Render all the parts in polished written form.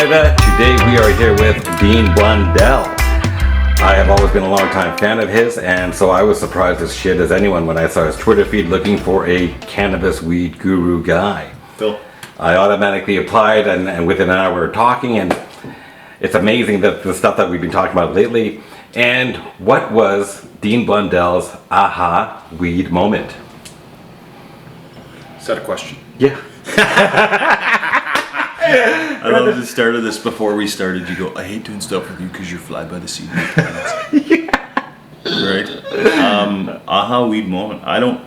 Canada. Today we are here with Dean Blundell. I have always been a long-time fan of his, and so I was surprised as shit as anyone when I saw his Twitter feed looking for a cannabis weed guru guy. Phil. I automatically applied, and within an hour we were talking, and it's amazing that the stuff that we've been talking about lately. And what was Dean Blundell's aha weed moment? Is that a question? Yeah. I love the start of this. Before we started, you go, I hate doing stuff with you because you're fly by the seat. Yeah. Right? Aha weed moment. I don't,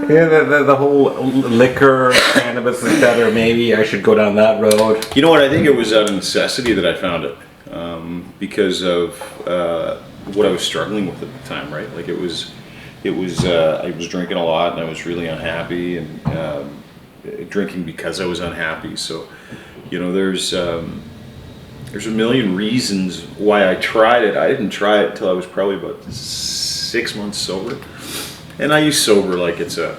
Yeah, the whole liquor, cannabis is better, maybe I should go down that road. You know what? I think it was out of necessity that I found it because of what I was struggling with at the time, right? Like I was drinking a lot and I was really unhappy and drinking because I was unhappy. So, you know, there's a million reasons why I tried it. I didn't try it until I was probably about 6 months sober. And I use sober like it's a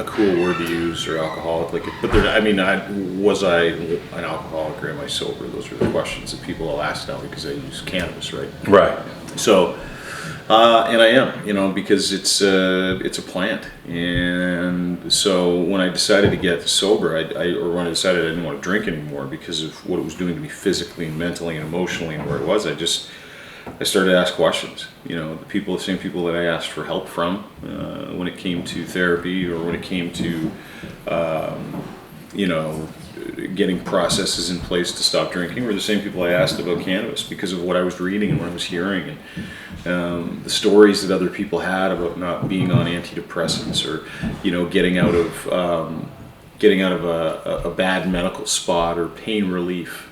cool word to use, or alcoholic. Was I an alcoholic or am I sober? Those are the questions that people will ask now because I use cannabis, right? Right. So, and I am, you know, because it's a plant. And so when I decided to get sober, or when I decided I didn't want to drink anymore because of what it was doing to me physically and mentally and emotionally and where it was, I started to ask questions. You know, the same people that I asked for help from when it came to therapy or when it came to, getting processes in place to stop drinking were the same people I asked about cannabis because of what I was reading and what I was hearing and the stories that other people had about not being on antidepressants or, you know, getting out of a bad medical spot or pain relief.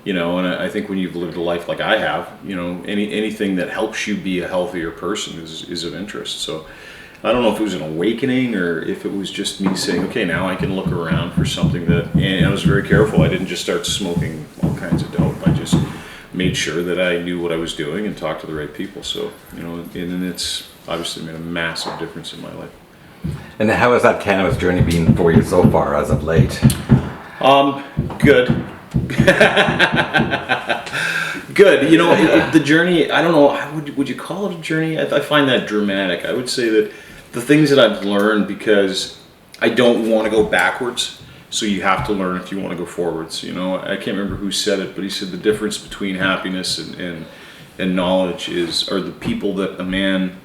You know, and I think when you've lived a life like I have, you know, anything that helps you be a healthier person is of interest. So I don't know if it was an awakening or if it was just me saying, okay, now I can look around for something and I was very careful. I didn't just start smoking all kinds of dope. I just made sure that I knew what I was doing and talked to the right people. So, you know, and it's obviously made a massive difference in my life. And how has that cannabis journey been for you so far as of late? Good. Good. You know, the journey, I don't know, would you call it a journey? I find that dramatic. I would say that the things that I've learned, because I don't want to go backwards, so you have to learn if you want to go forwards. You know, I can't remember who said it, but he said the difference between happiness and knowledge are the people that a man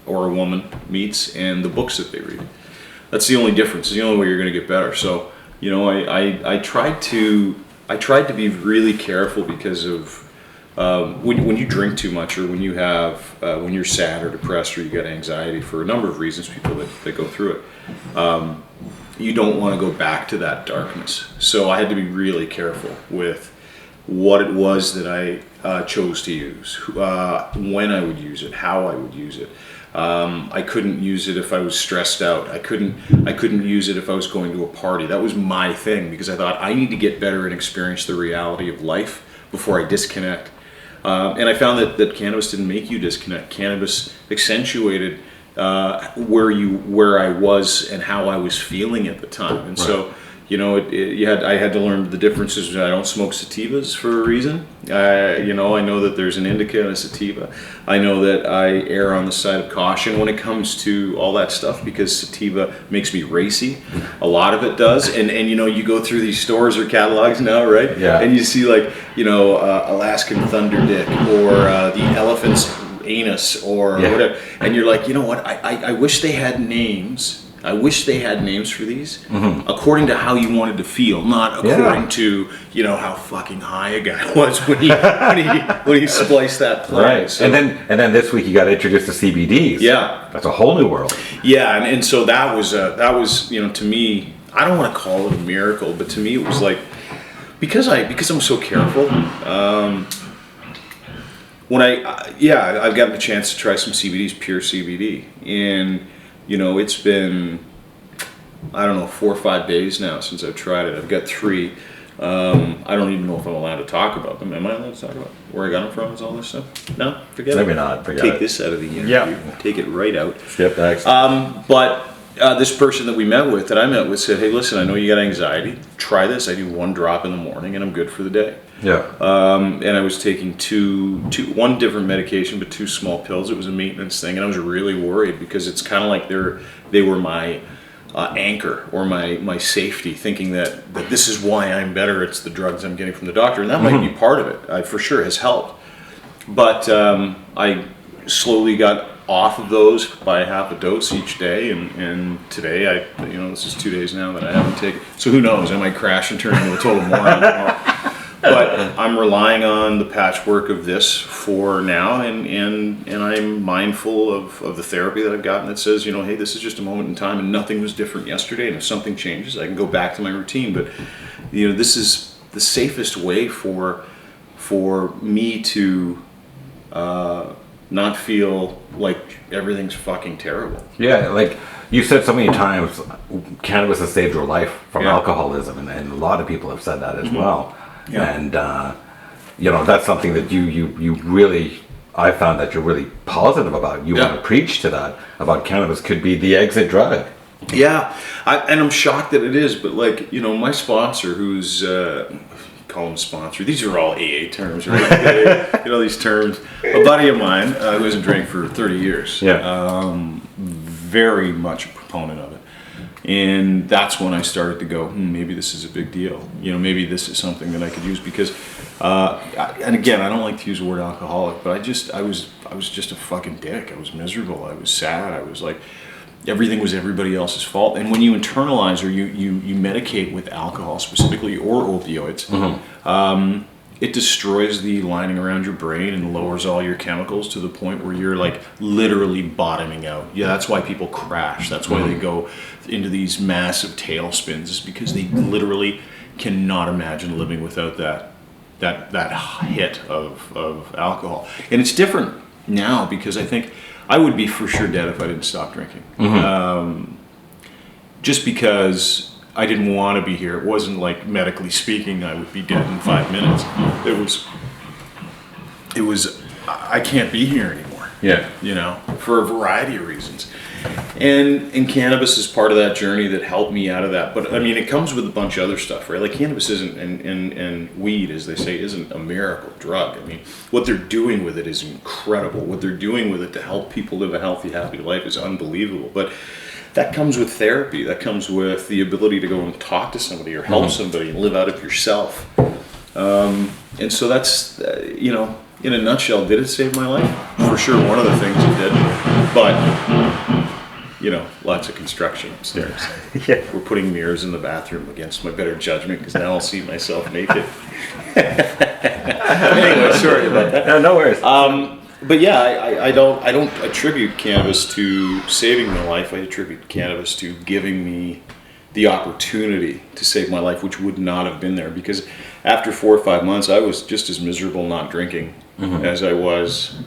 or a woman meets and the books that they read. That's the only difference. It's the only way you're going to get better. So, you know, I tried to be really careful because of when you drink too much or when you're sad or depressed or you got anxiety for a number of reasons, people that go through it, you don't want to go back to that darkness. So I had to be really careful with what it was that I chose to use, when I would use it, how I would use it. I couldn't use it if I was stressed out. I couldn't use it if I was going to a party. That was my thing because I thought I need to get better and experience the reality of life before I disconnect. And I found that cannabis didn't make you disconnect. Cannabis accentuated where I was and how I was feeling at the time. And right. So, you know, I had to learn the differences. I don't smoke sativas for a reason. I know that there's an indica and a sativa. I know that I err on the side of caution when it comes to all that stuff because sativa makes me racy. A lot of it does. And you know, you go through these stores or catalogs now, right? Yeah. And you see like, you know, Alaskan Thunder Dick or the elephant's anus or whatever. And you're like, you know what? I wish they had names. I wish they had names for these according to how you wanted to feel, not according to, you know, how fucking high a guy was when he spliced that plant. Right. So, and then this week you got introduced to CBDs. Yeah. That's a whole new world. Yeah, and so that was, you know, to me, I don't want to call it a miracle, but to me it was like because I'm so careful. I've gotten the chance to try some CBDs, pure CBD, and you know, it's been, I don't know, 4 or 5 days now since I've tried it. I've got 3. I don't even know if I'm allowed to talk about them. Am I allowed to talk about where I got them from? Is all this stuff? No, forget it. Maybe not. Take this out of the interview. Yeah. Take it right out. Skip next. But this person that I met with said, hey, listen, I know you got anxiety. Try this. I do 1 drop in the morning and I'm good for the day. Yeah. And I was taking one different medication, but 2 small pills. It was a maintenance thing. And I was really worried because it's kind of like they were my anchor or my safety, thinking that this is why I'm better. It's the drugs I'm getting from the doctor. And that might be part of it. For sure has helped. But I slowly got off of those by half a dose each day, and today this is 2 days now that I haven't taken. So who knows? I might crash and turn into a total moron tomorrow. But I'm relying on the patchwork of this for now, and I'm mindful of the therapy that I've gotten that says, hey, this is just a moment in time, and nothing was different yesterday. And if something changes, I can go back to my routine. But this is the safest way for me to not feel like everything's fucking terrible. Yeah, like you said so many times, cannabis has saved your life from Yeah. alcoholism, and a lot of people have said that as well. Yeah. And that's something that you really, I found that you're really positive about. You want to preach to that about cannabis could be the exit drug. Yeah, and I'm shocked that it is, but my sponsor, who's call him sponsor. These are all AA terms, right? These terms. A buddy of mine who hasn't drank for 30 years. Yeah. Very much a proponent of it. And that's when I started to go, maybe this is a big deal. Maybe this is something that I could use because, and again, I don't like to use the word alcoholic, but I was just a fucking dick. I was miserable. I was sad. I was like, everything was everybody else's fault. And when you internalize or you medicate with alcohol specifically or opioids, it destroys the lining around your brain and lowers all your chemicals to the point where you're like literally bottoming out. Yeah, that's why people crash. That's why they go into these massive tailspins, is because they literally cannot imagine living without that hit of alcohol. And it's different now because I think I would be for sure dead if I didn't stop drinking. Just because I didn't want to be here. It wasn't like medically speaking I would be dead in 5 minutes. It was I can't be here anymore. Yeah. For a variety of reasons. And cannabis is part of that journey that helped me out of that. But I mean, it comes with a bunch of other stuff, right? Like cannabis isn't, and weed, as they say, isn't a miracle drug. I mean, what they're doing with it is incredible. What they're doing with it to help people live a healthy, happy life is unbelievable. But that comes with therapy. That comes with the ability to go and talk to somebody or help somebody and live out of yourself. And so that's, in a nutshell, did it save my life? For sure, one of the things it did. But, lots of construction upstairs. Yeah. We're putting mirrors in the bathroom against my better judgment because now I'll see myself naked. Anyway, sorry about that. No worries. But yeah, I don't attribute cannabis to saving my life. I attribute cannabis to giving me the opportunity to save my life, which would not have been there because after 4 or 5 months, I was just as miserable not drinking as I was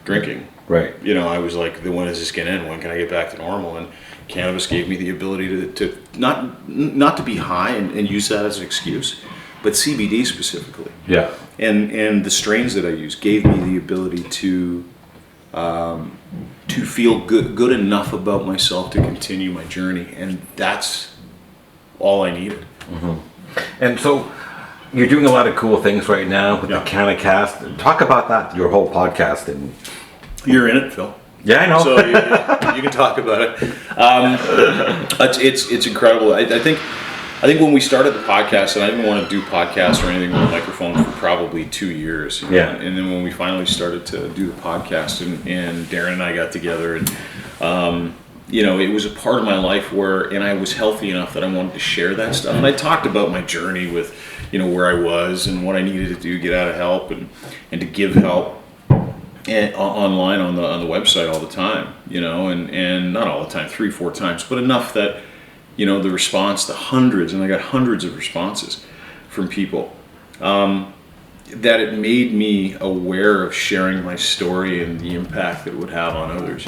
drinking. Right. I was like, when is this going to end? When can I get back to normal? And cannabis gave me the ability to not to be high and use that as an excuse, but CBD specifically. Yeah. And the strains that I use gave me the ability to feel good enough about myself to continue my journey, and that's all I needed. And so you're doing a lot of cool things right now with the Cannacast. Talk about that, your whole podcast. And You're in it, Phil. yeah, I know. So you can talk about it. It's incredible. I think when we started the podcast, and I didn't want to do podcasts or anything with a microphone for probably 2 years. Yeah. And then when we finally started to do the podcast, and Darren and I got together, and it was a part of my life and I was healthy enough that I wanted to share that stuff. And I talked about my journey with, where I was and what I needed to do to get out of help and to give help. And online on the website all the time, and not all the time, 3-4 times, but enough that, the response, the hundreds, and I got hundreds of responses from people, that it made me aware of sharing my story and the impact that it would have on others.